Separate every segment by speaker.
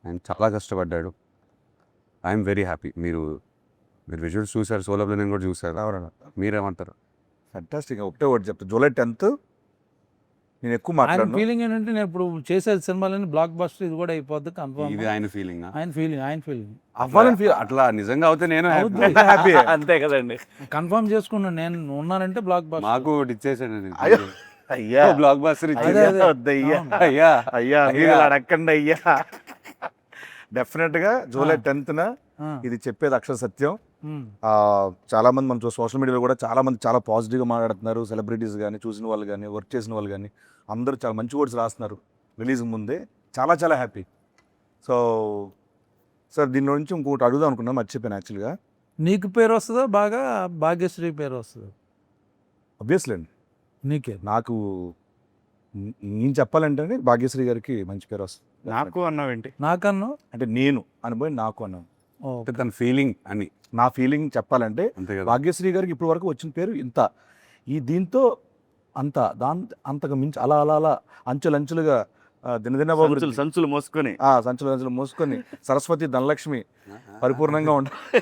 Speaker 1: ఆయన చాలా కష్టపడ్డాడు. I'm very happy. మీరు విజువల్స్ చూసారు, సోలో ప్లేనింగ్ కూడా చూసారు.
Speaker 2: అవునన్నా,
Speaker 1: మీరేమంటారు?
Speaker 2: ఫెంటాస్టిక్. ఒకటే ఒకటి చెప్తా, జూలై 10th నేను ఎక్కువ
Speaker 3: ఆయన
Speaker 2: మాట్లాడను.
Speaker 3: ఫీలింగ్ ఏంటంటే నేను ఇప్పుడు చేసే సినిమాలని బ్లాక్ బస్టర్ ఇది కూడా అయిపోద్ది కన్ఫర్మ్.
Speaker 1: ఇది ఆయన ఫీలింగ్
Speaker 3: ఆయన ఫీలింగ్
Speaker 2: అవ్వాలని ఫీల్
Speaker 1: అట్లా నిజంగా అవుతే నేను
Speaker 2: హ్యాపీ.
Speaker 4: అంతే కదండి.
Speaker 3: కన్ఫర్మ్ చేసుకున్నాను నేను ఉన్నానంటే బ్లాక్ బస్టర్.
Speaker 1: మాకు ఒకటి ఇచ్చేసాడు
Speaker 2: అయ్యో.
Speaker 4: అయ్యా
Speaker 1: బ్లాక్ బాస్టర్
Speaker 3: అదే,
Speaker 1: ఇచ్చేది.
Speaker 3: అదే.
Speaker 4: వద్దయ్యా
Speaker 1: అయ్యా
Speaker 4: అయ్యా మీరు అడగండి అయ్యా.
Speaker 2: డెఫినెట్ గా జూలై 10th ఇది చెప్పేది అక్షర సత్యం. చాలా మంది మనం సోషల్ మీడియాలో కూడా చాలా మంది చాలా పాజిటివ్గా మాట్లాడుతున్నారు. సెలబ్రిటీస్ కానీ, చూసిన వాళ్ళు కానీ, వర్క్ చేసిన వాళ్ళు కానీ అందరూ చాలా మంచి వర్డ్స్ రాస్తున్నారు రిలీజ్ ముందే. చాలా చాలా హ్యాపీ. సో సార్ దీని నుంచి ఇంకొకటి అడుగుదాం అనుకున్నా, మర్చిపోయాను యాక్చువల్గా.
Speaker 3: నీకు పేరు వస్తుందా బాగా, భాగ్యశ్రీ పేరు వస్తుందా?
Speaker 2: అబ్వియస్లీ అండి,
Speaker 3: నీకే.
Speaker 2: నాకు నేను చెప్పాలంటే భాగ్యశ్రీ గారికి మంచి పేరు వస్తుంది.
Speaker 4: నాకు అన్నావేంటి?
Speaker 3: నాకన్నా
Speaker 2: అంటే నేను అనుభవం నాకు అన్నాను.
Speaker 1: అంటే తన ఫీలింగ్ అని
Speaker 2: నా ఫీలింగ్ చెప్పాలంటే
Speaker 1: అంతే కదా.
Speaker 2: భాగ్యశ్రీ గారికి ఇప్పటి వరకు వచ్చిన పేరు ఇంత, ఈ దీంతో అంత అంతకు మించి అలా అలా అలా అంచులంచులుగా దినదిన బాబు
Speaker 4: సంచులు మోసుకొని
Speaker 2: సంచులు మోసుకొని సరస్వతి ధనలక్ష్మి పరిపూర్ణంగా ఉంటాయి.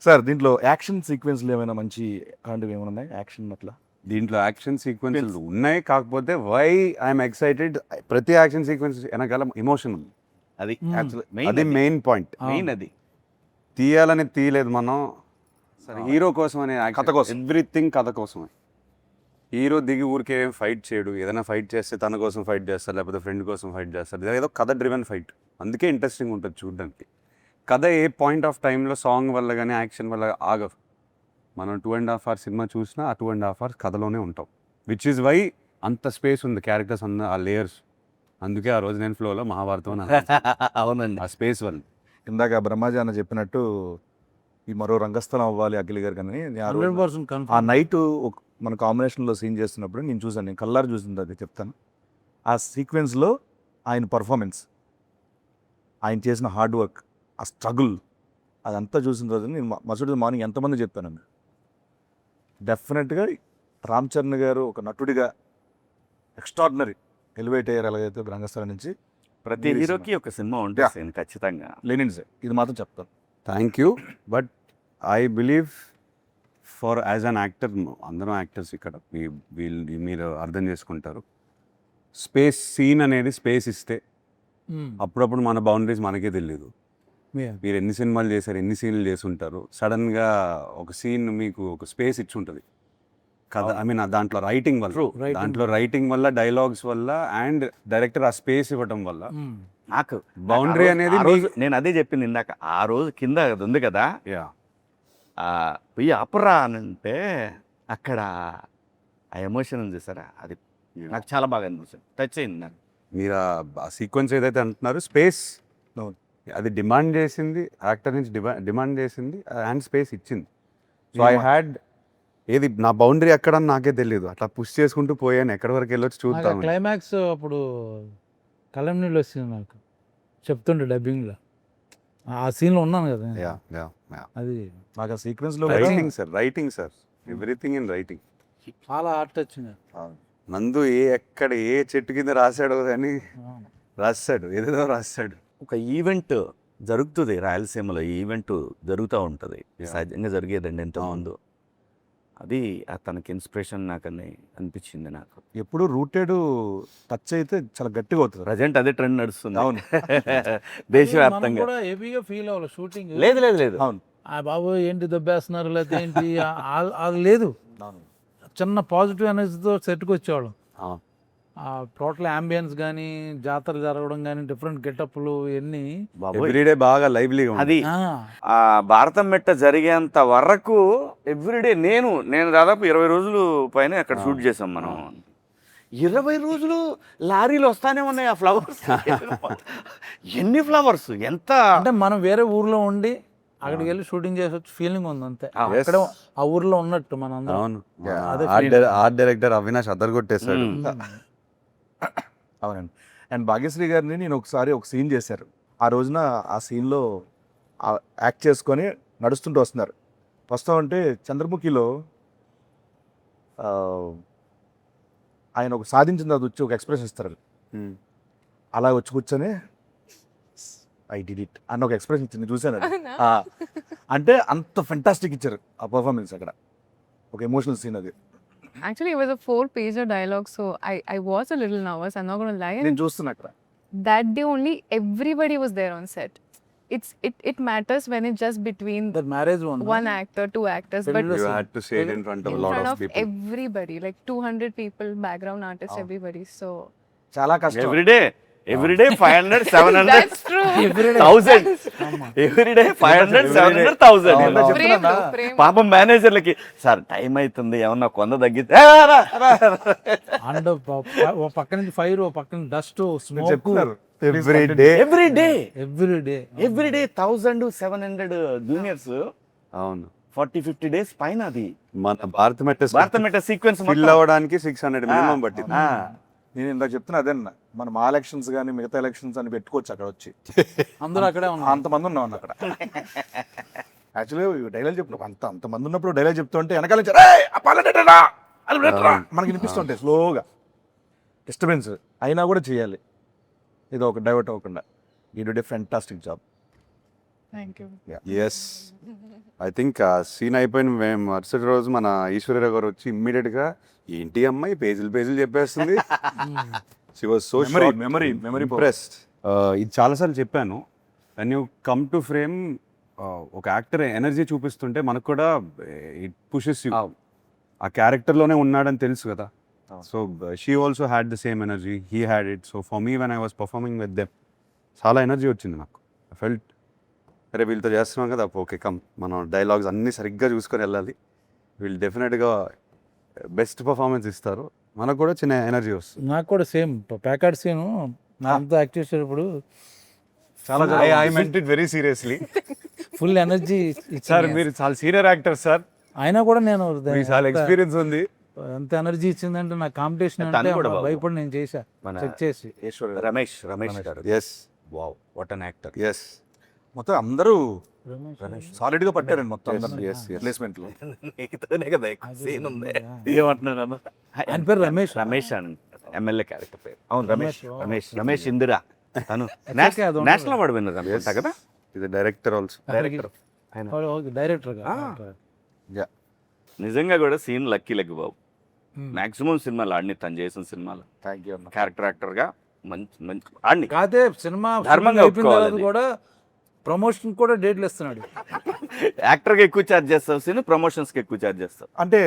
Speaker 2: సార్ దీంట్లో యాక్షన్ సీక్వెన్స్లు ఏమైనా మంచి అలాంటివి ఏమైనా ఉన్నాయి? యాక్షన్ అట్లా
Speaker 1: దీంట్లో యాక్షన్ సీక్వెన్సెస్ ఉన్నాయి, కాకపోతే వై ఐఎమ్ ఎక్సైటెడ్, ప్రతి యాక్షన్ సీక్వెన్స్ వెనకాల ఎమోషన్ ఉంది.
Speaker 4: అది
Speaker 1: అది మెయిన్ పాయింట్.
Speaker 4: మెయిన్ అది
Speaker 1: తీయాలని తీయలేదు మనం, హీరో కోసం అనే
Speaker 2: కథ కోసం.
Speaker 1: ఎవ్రీథింగ్ కథ కోసమే. హీరో దిగి ఊరికే ఫైట్ చేయడు, ఏదైనా ఫైట్ చేస్తే తన కోసం ఫైట్ చేస్తారు, లేకపోతే ఫ్రెండ్ కోసం ఫైట్ చేస్తారు. ఏదో కథ డ్రివెన్ ఫైట్, అందుకే ఇంట్రెస్టింగ్ ఉంటుంది చూడడానికి. కథ ఏ పాయింట్ ఆఫ్ టైంలో సాంగ్ వల్ల కానీ యాక్షన్ వల్ల ఆగవు. మనం 2.5 hours సినిమా చూసినా ఆ 2.5 hours కథలోనే ఉంటాం. విచ్ ఈజ్ వై అంత స్పేస్ ఉంది క్యారెక్టర్స్ అన్న ఆ లేయర్స్. అందుకే ఆ రోజు నేను ఫ్లోలో మహాభారతం
Speaker 4: అవునండి.
Speaker 1: ఆ స్పేస్ వల్ల.
Speaker 2: ఇందాక బ్రహ్మాజీ అన్న చెప్పినట్టు ఈ మరో రంగస్థలం అవ్వాలి అఖిల్ గారు కానీ ఆ రోజు
Speaker 3: 100%
Speaker 2: ఆ
Speaker 3: కన్ఫర్మ్.
Speaker 2: నైట్ మన కాంబినేషన్లో సీన్ చేస్తున్నప్పుడు నేను చూసాను, నేను కల్లారు చూసింది అది చెప్తాను. ఆ సీక్వెన్స్లో ఆయన పర్ఫార్మెన్స్, ఆయన చేసిన హార్డ్ వర్క్, ఆ స్ట్రగుల్ అదంతా చూసిన రోజు నేను మరుసటి మార్నింగ్ ఎంతమంది చెప్పాను. డెఫినెట్గా రామ్ చరణ్ గారు ఒక నటుడిగా ఎక్స్ట్రాడినరీ ఎలివేట్ అయ్యారు. ఎలాగైతే రంగస్థలం నుంచి
Speaker 4: ప్రతి హీరోకి ఒక సినిమా ఉంటుంది ఖచ్చితంగా.
Speaker 2: లెనిన్స్ ఇది మాత్రం చెప్తాను.
Speaker 1: Thank you. But I believe for as an actor, అందరం యాక్టర్స్ ఇక్కడ మీరు అర్థం చేసుకుంటారు. స్పేస్ సీన్ అనేది స్పేస్ ఇస్తే అప్పుడప్పుడు మన బౌండరీస్ మనకే తెలియదు. మీరు ఎన్ని సినిమాలు చేశారు, ఎన్ని సీన్లు చేసి ఉంటారు, సడన్గా ఒక సీన్ మీకు ఒక స్పేస్ ఇచ్చి ఉంటుంది కదా. ఐ మీన్ దాంట్లో రైటింగ్ వల్ల, డైలాగ్స్ వల్ల అండ్ డైరెక్టర్ ఆ స్పేస్ ఇవ్వటం వల్ల
Speaker 4: నాకు
Speaker 1: బౌండరీ అనేది
Speaker 4: నేను అదే చెప్పింది ఇందాక. ఆ రోజు కింద అది ఉంది కదా,
Speaker 1: యా
Speaker 4: పోయి అపరా అని అంటే అక్కడ ఆ ఎమోషన్ ఉంది చూసారా, అది నాకు చాలా బాగా అనిపిస్తుంది, టచ్ అయింది నాకు.
Speaker 1: మీరు ఆ సీక్వెన్స్ ఏదైతే అంటున్నారు స్పేస్ అది డిమాండ్ చేసింది, యాక్టర్ నుంచి డిమాండ్ చేసింది అండ్ స్పేస్ ఇచ్చింది. సో ఐ హ్యాడ్ ఏది నా బౌండరీ ఎక్కడ నాకే తెలియదు, అట్లా పుష్ చేసుకుంటూ పోయాను, ఎక్కడి వరకు వెళ్ళొచ్చు చూద్దాం.
Speaker 3: క్లైమాక్స్ అప్పుడు కలం నీళ్ళు వచ్చింది నాకు, చెప్తుండే డబ్బింగ్లో ఆ సీన్లో ఉన్నాను కదా. అది
Speaker 2: నాకు ఆ సీక్వెన్స్లో
Speaker 1: writing sir everything in writing.
Speaker 3: చాలా హార్ట్ వచ్చింది.
Speaker 1: నందు ఎక్కడ ఏ చెట్టు కింద రాశాడో అని రాశాడు, ఏదేదో రాశాడు.
Speaker 4: ఒక ఈవెంట్ జరుగుతుంది రాయలసీమలో, ఈ ఈవెంట్ జరుగుతూ ఉంటుంది, సహజంగా జరిగేదండి ఇంతకుముందు. అది తనకి ఇన్స్పిరేషన్ నాకని అనిపించింది. నాకు
Speaker 2: ఎప్పుడు రూటెడ్ టచ్ అయితే చాలా గట్టిగా అవుతుంది.
Speaker 4: ప్రజెంట్ అదే ట్రెండ్ నడుస్తుంది.
Speaker 2: అవును.
Speaker 4: దేశవ్యాప్తంగా
Speaker 3: కూడా హెవీగా ఫీల్ అవ్వాలి షూటింగ్.
Speaker 4: లేదు లేదు లేదు.
Speaker 2: అవును.
Speaker 3: ఆ బాబు ఏంటి దెబ్బేస్తున్నారు లేకపోతే ఏంటి అది లేదు. చిన్న పాజిటివ్ ఎనర్జీతో సెట్కి వచ్చేవాళ్ళం. ఆ టోటల్ అంబియన్స్ కానీ, జాతర జరగడం కానీ, డిఫరెంట్ గెటప్లు ఇవన్నీ
Speaker 1: ఎవ్రీడే బాగా లైవ్లీగా
Speaker 4: అది ఆ భారతం మెట్ట జరిగేంత వరకు ఎవ్రీడే నేను దాదాపు 20 రోజులు పైన అక్కడ షూట్ చేసాం మనం. 20 రోజులు లారీలు వస్తానే ఉన్నాయి ఆ ఫ్లవర్స్. ఎన్ని ఫ్లవర్స్, ఎంత
Speaker 3: అంటే మనం వేరే ఊర్లో ఉండి అక్కడికి వెళ్ళి షూటింగ్ చేసి వచ్చి ఫీలింగ్ ఉంది అంతే. అక్కడ ఆ ఊర్లో ఉన్నట్టు మన అందరం.
Speaker 1: అవును. ఆర్ట్ డైరెక్టర్ అవినాష్ అద్దరుగొట్టేశాడు.
Speaker 2: అవునండి. అండ్ భాగ్యశ్రీ గారిని నేను ఒకసారి ఒక సీన్ చేశారు. ఆ రోజున ఆ సీన్లో యాక్ట్ చేసుకొని నడుస్తుంటూ వస్తున్నారు. వస్తామంటే చంద్రముఖిలో ఆయన ఒక సాధించిన తర్వాత వచ్చి ఒక ఎక్స్ప్రెషన్ ఇస్తారు. అలా వచ్చి కూర్చొని ఐ డిడ్ ఇట్ అన్న ఒక ఎక్స్ప్రెషన్ ఇచ్చింది చూసాను అది. ఆ, అంటే అంత ఫెంటాస్టిక్ ఇచ్చారు ఆ పర్ఫార్మెన్స్ అక్కడ, ఒక ఎమోషనల్ సీన్ అది.
Speaker 5: Actually, it was a 4-pager dialogue, so I was a little nervous. I'm not gonna lie. And
Speaker 2: నేను చూస్తున్నా అక్కడ.
Speaker 5: that day only, everybody was there on set. It matters when it's just between
Speaker 3: that marriage
Speaker 5: one actor, 2 actors, but
Speaker 3: Film
Speaker 1: You had to say it in front of
Speaker 5: in
Speaker 1: a lot
Speaker 5: front
Speaker 1: of
Speaker 5: of
Speaker 1: people.
Speaker 5: everybody, like 200 people, background artists, everybody. So
Speaker 2: చాలా కష్టం.
Speaker 4: Everyday 500 700
Speaker 5: that's true.
Speaker 4: 1000 everyday 500 700 1000
Speaker 2: అవునా?
Speaker 5: Frame
Speaker 2: చెప్తున్నా.
Speaker 5: లో, frame లో.
Speaker 4: పాపం మేనేజర్లకి sir time అవుతుంది ఏమన్నా కొంద తగ్గితే
Speaker 3: అండ్ ఓ పక్క నుంచి ఫైర్, ఓ పక్క నుంచి డస్ట్,
Speaker 2: మీరు
Speaker 3: స్మోక్,
Speaker 2: చెప్తున్నారు
Speaker 1: Every day.
Speaker 3: Every day.
Speaker 4: Everyday 1700 juniors
Speaker 1: అవును
Speaker 4: 40-50 డేస్ పైన అది
Speaker 1: మన భారత
Speaker 4: భారత సీక్వెన్స్
Speaker 1: ఫిల్ అవ్వడానికి 600 మినిమం పట్టింది.
Speaker 2: నేను ఇందాక చెప్తున్నా అదే అన్న, మనం ఆ ఎలక్షన్స్ కానీ మిగతా ఎలక్షన్స్ అని పెట్టుకోవచ్చు అక్కడ వచ్చి.
Speaker 3: అందరూ అక్కడే ఉన్నారు.
Speaker 2: అంతమంది ఉన్నాం అక్కడ. యాక్చువల్లీ డైలాగ్ చెప్పు అంతమంది ఉన్నప్పుడు డైలాగ్ చెప్తుంటే వెనకాల నుంచి "రేయ్, ఆ పాలనెట్టరా, అది పెట్టరా" మనకి వినిపిస్తుంటాయి స్లోగా, డిస్టర్బెన్స్ అయినా కూడా చేయాలి, ఇది ఒక డైవర్ట్ అవ్వకుండా. You did a fantastic job.
Speaker 5: Thank you.
Speaker 1: Yes I think ఆ సీన్ అయిపోయిన మరుసటి రోజు మన ఈశ్వర్య గారు వచ్చి ఇమ్మీడియట్ గా ఏంటి అమ్మాయి పేజీలు చెప్పేస్తుంది. She was so
Speaker 2: memory
Speaker 1: impressed. ఇది చాలాసార్లు చెప్పాను, when you come to frame ఒక యాక్టర్ ఎనర్జీ చూపిస్తుంటే మనకు కూడా ఇట్ పుషెస్ యూ, ఆ క్యారెక్టర్లోనే ఉన్నాడని తెలుసు కదా. So she also had the same energy, he had it. So for me when I was performing with them చాలా ఎనర్జీ వచ్చింది నాకు. ఐ ఫెల్ట్ అరే వీళ్ళతో చేస్తున్నాం కదా, ఓకే కమ్ మనం డైలాగ్స్ అన్నీ సరిగ్గా చూసుకొని వెళ్ళాలి, వీళ్ళు డెఫినెట్గా బెస్ట్ పర్ఫార్మెన్స్ ఇస్తారు, మనకు కూడా చిన్న ఎనర్జీ వస్తుంది.
Speaker 3: నాకు కూడా సేమ్ ప్యాకెట్ సీన్ అంతా యాక్ట్ చేసేటప్పుడు
Speaker 2: చాలా
Speaker 1: I meant it very seriously.
Speaker 3: Full energy
Speaker 1: sir మీరు చాలా సీనియర్ యాక్టర్ సార్,
Speaker 3: అయినా కూడా నేను
Speaker 1: మీకు చాలా ఎక్స్పీరియన్స్ ఉంది.
Speaker 3: ఎంత ఎనర్జీ ఇచ్చిందంటే నా కాంపిటీషన్
Speaker 4: తను
Speaker 3: అంటే
Speaker 4: కూడా బాబు.
Speaker 3: భయపడి నేను చేశా
Speaker 4: మన
Speaker 3: చెక్ చేసి.
Speaker 4: రమేష్ గారు
Speaker 1: yes
Speaker 4: wow what an actor.
Speaker 1: Yes
Speaker 2: మొత్తం అందరూ సాలిడ్ గా పట్టారండి మొత్తం
Speaker 1: yes, yes.
Speaker 2: ప్లేస్మెంట్ లో.
Speaker 4: నీతోనే కదా ఎక్కువ సీన్ ఉంది.
Speaker 2: ఏమంటున్నాను
Speaker 3: ఆయన పేరు రమేష్.
Speaker 4: రమేష్ అని ఎమ్మెల్యే క్యారెక్టర్ పేరు. అవును
Speaker 3: రమేష్.
Speaker 4: రమేష్ ఇందిరా తను
Speaker 3: okay, అది ఉంటుంది.
Speaker 4: నేషనల్ అవార్డు విన్నర్ అనుకుంటా కదా
Speaker 1: ఇది director also.
Speaker 4: Director.
Speaker 3: Director
Speaker 1: yeah
Speaker 4: నిజంగా కూడా సీన్ లక్కీ లెగ్ బాబు. మాక్సిమం సినిమాలు ఆడిని తను చేసిన సినిమాలు
Speaker 2: థ్యాంక్ యూ అన్న.
Speaker 4: క్యారెక్టర్ యాక్టర్ గా మంచి ఆడిని.
Speaker 3: కాదే సినిమా
Speaker 4: ధర్మంగా
Speaker 3: అయిపోయిన తర్వాత
Speaker 4: ఒప్పుకోవాలి.
Speaker 3: కూడా ప్రమోషన్ కూడా డేట్లు ఇస్తున్నాడు.
Speaker 4: యాక్టర్ గా ఎక్కువ ఛార్జ్ చేస్తావు సీన్, ప్రమోషన్స్ కి ఎక్కువ ఛార్జ్ చేస్తావు.
Speaker 2: అంటే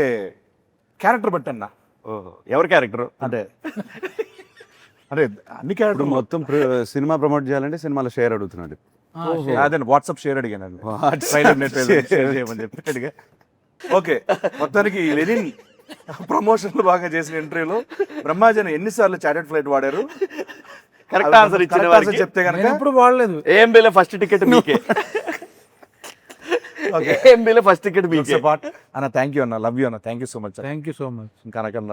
Speaker 2: క్యారెక్టర్ బట్టి అన్న,
Speaker 4: ఓహో ఎవరి క్యారెక్టర్
Speaker 2: అంటే అంటే అన్ని
Speaker 1: ఇప్పుడు
Speaker 2: క్యారెక్టర్
Speaker 1: మొత్తం సినిమా ప్రమోట్ చేయాలంటే సినిమాలో షేర్ అడుగుతున్నాడు.
Speaker 2: అదే వాట్సాప్ షేర్ అడిగాను షేర్ చేయమని చెప్పి అడిగా. ఓకే మొత్తానికి లెనిన్ ప్రమోషన్లు బాగా చేసిన ఇంటర్వ్యూలో బ్రహ్మాజన్ ఎన్నిసార్లు చాటెడ్ ఫ్లైట్ వాడారు
Speaker 4: కరెక్ట్ ఆన్సర్ ఇచ్చిన
Speaker 2: Correct
Speaker 4: వారికి
Speaker 2: answer చెప్తే కనుక
Speaker 3: నేను ఎప్పుడు వాడలేదు.
Speaker 4: ఏం బిల్ ఫస్ట్ టికెట్ మీకే.
Speaker 2: ఓకే
Speaker 4: ఏం బిల్ ఫస్ట్ టికెట్ మీకే.
Speaker 2: పార్ట్ అన్న. థ్యాంక్ యూ అన్న, లవ్ యూ అన్న, thank you so much.
Speaker 3: Thank you so much.
Speaker 2: ఇంకా అనకండి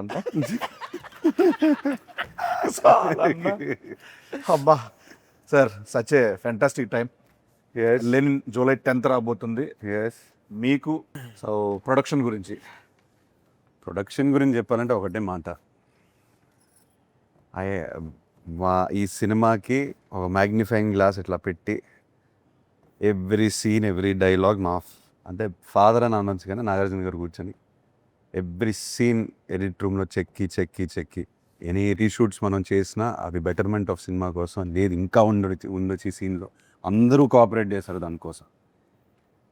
Speaker 2: అబ్బా sir, such a fantastic time.
Speaker 1: Yes.
Speaker 2: Lenin July 10th రాబోతుంది.
Speaker 1: ఎస్
Speaker 2: మీకు సో ప్రొడక్షన్ గురించి
Speaker 1: ప్రొడక్షన్ గురించి చెప్పాలంటే ఒకటే మాట, ఈ సినిమాకి ఒక మ్యాగ్నిఫైయింగ్ గ్లాస్ ఇట్లా పెట్టి ఎవ్రీ సీన్ ఎవ్రీ డైలాగ్ మా అంటే ఫాదర్ అని అనొచ్చు కానీ నాగార్జున గారు కూర్చొని ఎవ్రీ సీన్ ఎడిట్ రూమ్లో చెక్కి ఎనీ రీషూట్స్ మనం చేసినా అవి బెటర్మెంట్ ఆఫ్ సినిమా కోసం, లేదు ఇంకా ఉండొచ్చు ఈ సీన్లో, అందరూ కోఆపరేట్ చేశారు దానికోసం.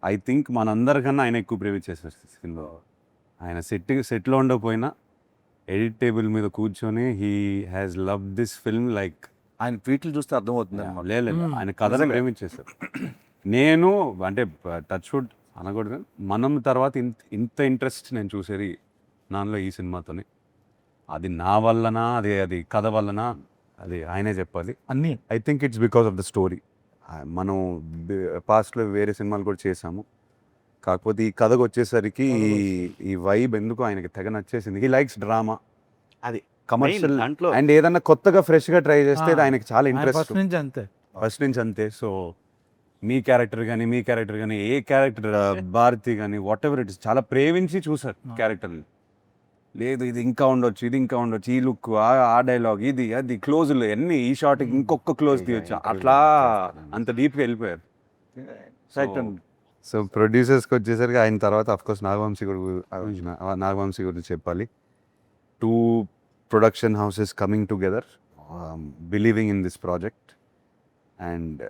Speaker 1: ఐ థింక్ మనందరికన్నా ఆయన ఎక్కువ ప్రేమించేశారు సినిమాలో. ఆయన సెట్లో ఉండకపోయినా ఎడిట్ టేబుల్ మీద కూర్చొని he has love this film like
Speaker 2: ఆయన ట్వీట్లు చూస్తే అర్థమవుతుంది.
Speaker 1: లేదు ఆయన కథను ప్రేమించేశారు. నేను అంటే టచ్ వుడ్ అనకూడదు, మనం తర్వాత ఇంత ఇంట్రెస్ట్ నేను చూసేది నాలో ఈ సినిమాతోనే. అది నా వల్లనా, అది కథ వల్లనా, అది ఆయనే చెప్పాలి.
Speaker 2: అన్నీ
Speaker 1: I think it's because of the story. మనం పాస్ట్లో వేరే సినిమాలు కూడా చేసాము, కాకపోతే ఈ కథకు వచ్చేసరికి ఈ వైబ్ ఎందుకు ఆయనకి తెగ నచ్చేసింది. హీ లైక్స్ డ్రామా,
Speaker 4: అది
Speaker 1: కమర్షియల్,
Speaker 4: దాంట్లో
Speaker 1: అండ్ ఏదన్నా కొత్తగా ఫ్రెష్గా ట్రై చేస్తే అది ఆయనకి చాలా ఇంట్రెస్ట్
Speaker 3: ఫస్ట్ నుంచి అంతే.
Speaker 1: ఫస్ట్ నుంచి అంతే. సో మీ క్యారెక్టర్ కానీ ఏ క్యారెక్టర్ భారతి కానీ వాట్ ఎవర్ ఇట్ ఇస్ చాలా ప్రేమించి చూసారు క్యారెక్టర్ని. లేదు ఇది ఇంకా ఉండొచ్చు, ఇది ఇంకా ఉండొచ్చు, ఈ లుక్, ఆ డైలాగ్, ఇది అది క్లోజ్లు అన్ని, ఈ షార్ట్ ఇంకొక క్లోజ్ తీయొచ్చు, అట్లా అంత డీప్గా వెళ్ళిపోయారు. సో ప్రొడ్యూసర్స్కి వచ్చేసరికి ఆయన తర్వాత అఫ్కోర్స్ నాగవంశీ గురించి చెప్పాలి. 2 production houses coming together, believing in this project, and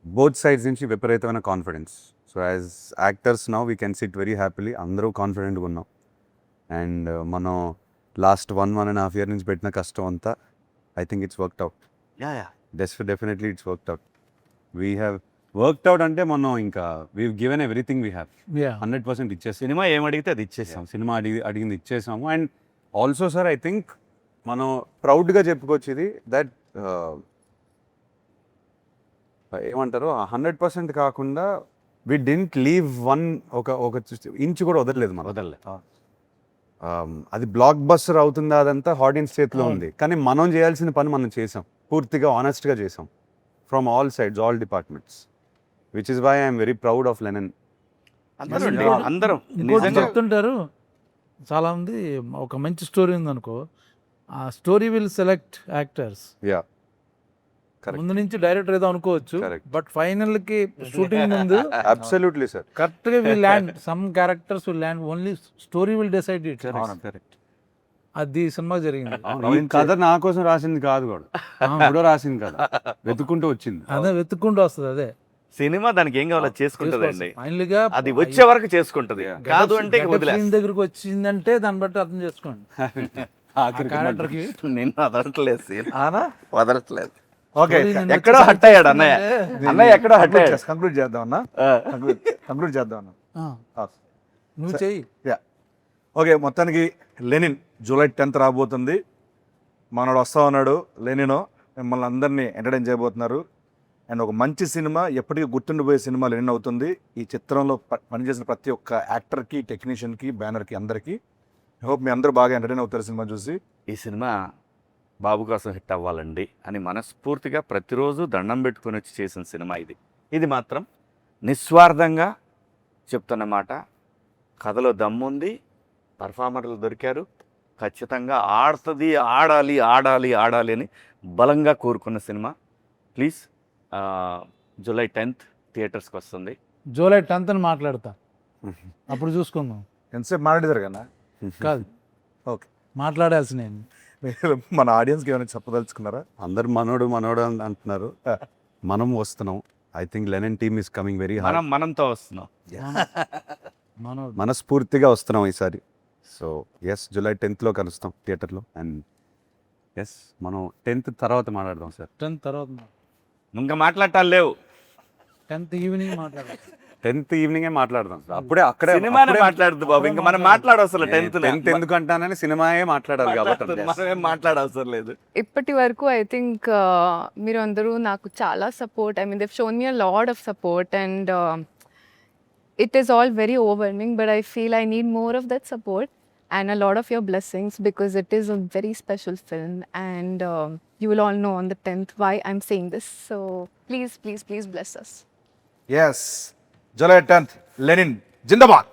Speaker 1: both sides నుంచి విపరీతమైన confidence. So as actors now we can SIT very happily, అందరూ కాన్ఫిడెంట్గా ఉన్నాం. అండ్ మనం లాస్ట్ 1.5 year నుంచి పెట్టిన కష్టం అంతా I think it's worked out. Definitely it's worked out. We have worked out అంటే మనం ఇంకా we given everything we have 100% ఇచ్చేసాం.
Speaker 4: సినిమా ఏం అడిగితే అది ఇచ్చేసాం.
Speaker 1: సినిమా అడిగింది ఇచ్చేసాము. And also sir I think మనం ప్రౌడ్గా చెప్పుకోవచ్చు ఇది, దట్ ఏమంటారు 100% కాకుండా వి డింట్ లీవ్ ఒక ఇంచు కూడా వదలలేదు మనం. అది బ్లాక్ బస్టర్ అవుతుందా అదంతా ఆడియన్స్ చేతిలో ఉంది, కానీ మనం చేయాల్సిన పని మనం చేసాం, పూర్తిగా ఆనెస్ట్గా చేసాం from all sides, all departments, which is why I'm very proud of Lenin.
Speaker 4: అందరం
Speaker 3: ఇంకోటి
Speaker 4: నిజంగా
Speaker 3: చెప్తుంటారు చాలామంది, ఒక మంచి స్టోరీ ఉందనుకో, ఆ story will select actors.
Speaker 1: Yeah Correct.
Speaker 3: ముందు నుంచి డైరెక్టర్ ఏదో అనుకోవచ్చు,
Speaker 1: Correct.
Speaker 3: బట్ ఫైనల్ కి షూటింగ్ ముందు
Speaker 1: అబ్సల్యూట్లీ సార్.
Speaker 3: కరెక్ట్ గా will land, some characters will land, only story will decide it.
Speaker 1: Correct.
Speaker 3: అది సినిమా జరిగింది.
Speaker 1: ఈ కథ నా కోసం రాసింది కాదు కూడా, కూడా రాసింది కదా, వెతుక్కుంటూ వచ్చింది.
Speaker 3: అదే వెతుక్కుంటూ వస్తుంది. అదే
Speaker 4: సినిమా దానికి ఏం కావాలో చేసుకుంటుందండి,
Speaker 3: ఫైనల్ గా
Speaker 4: అది వచ్చే వరకు చేసుకుంటది. కాదు అంటే ఇక వదిలేస్తా.
Speaker 3: సీన్ దగ్గరికి వచ్చిందంటే దాన్ని బట్టి అర్థం చేసుకోండి. క్యారెక్టర్ కి
Speaker 4: నిన్ను వదలట్లేదు సీన్,
Speaker 2: ఆనా
Speaker 4: వదలట్లేదు.
Speaker 2: ఓకే,
Speaker 4: ఎక్కడో హట్ అయ్యాడు అన్నయ్య, అన్నయ్య ఎక్కడో హట్ అయ్యాడు.
Speaker 2: కంక్లూడ్ చేద్దాం అన్న, కంక్లూడ్ చేద్దాం అన్న.
Speaker 3: నువ్వు చెయ్యి.
Speaker 2: యా ఓకే, మొత్తానికి లెనిన్ జూలై 10th రాబోతుంది. మనోడు వస్తా ఉన్నాడు లెనిన్, మిమ్మల్ని అందరినీ ఎంటర్టైన్ చేయబోతున్నారు. అండ్ ఒక మంచి సినిమా, ఎప్పటికీ గుర్తుండిపోయే సినిమా లెనిన్ అవుతుంది. ఈ చిత్రంలో పనిచేసిన ప్రతి ఒక్క యాక్టర్కి, టెక్నీషియన్కి, బ్యానర్కి, అందరికీ హోప్ మీ అందరూ బాగా ఎంటర్టైన్ అవుతారు సినిమా చూసి.
Speaker 4: ఈ సినిమా బాబు కోసం హిట్ అవ్వాలండి అని మనస్ఫూర్తిగా ప్రతిరోజు దండం పెట్టుకొని వచ్చి చేసిన సినిమా ఇది. ఇది మాత్రం నిస్వార్థంగా చెప్తున్న మాట. కథలో దమ్ముంది, పర్ఫార్మర్లు దొరికారు, ఖచ్చితంగా ఆడుతుంది, ఆడాలి ఆడాలి ఆడాలి అని బలంగా కోరుకున్న సినిమా. ప్లీజ్ జూలై 10th థియేటర్స్కి వస్తుంది.
Speaker 3: జూలై 10th అని మాట్లాడతా, అప్పుడు చూసుకుందాం.
Speaker 2: ఎంతసేపు మాట్లాడేదారు కదా?
Speaker 3: కాదు,
Speaker 2: ఓకే,
Speaker 3: మాట్లాడాల్సిన
Speaker 2: మీరు మన ఆడియన్స్కి ఏమైనా చెప్పదలుచుకున్నారా?
Speaker 1: అందరు మనోడు మనోడు అంటున్నారు, మనం వస్తున్నాం. I think Lenin team is coming very hard.
Speaker 4: మనంతో వస్తున్నాం,
Speaker 1: మనస్ఫూర్తిగా వస్తున్నాం ఈసారి. సో ఎస్, జూలై 10th కలుస్తాం థియేటర్లో. అండ్ ఎస్, మనం 10th తర్వాత మాట్లాడదాం సార్.
Speaker 3: 10th తర్వాత
Speaker 4: ఇంకా మాట్లాడటాలు లేవు.
Speaker 3: 10th ఈవినింగ్ మాట్లాడదాం.
Speaker 1: 10th ఈవినింగే మాట్లాడదాం సార్. అప్పుడే అక్కడే
Speaker 4: సినిమానే మాట్లాడదు బాబు, ఇంకా మనం మాట్లాడవసరం. 10th
Speaker 1: ఎందుకంటానని సినిమాయే మాట్లాడాలి కాబట్టి
Speaker 4: మనమేం మాట్లాడవసరం లేదు.
Speaker 5: ఇప్పటి వరకు ఐ థింక్ మీరు అందరూ నాకు చాలా support, I mean దెవ్ shown me a lot of support, and it is all very overwhelming, but I feel I need more of that support and a lot of your blessings, because it is a very special film, and you will all know on the 10th why I'm saying this. So please, please, please bless us.
Speaker 2: Yes, July 10th Lenin Zindabad.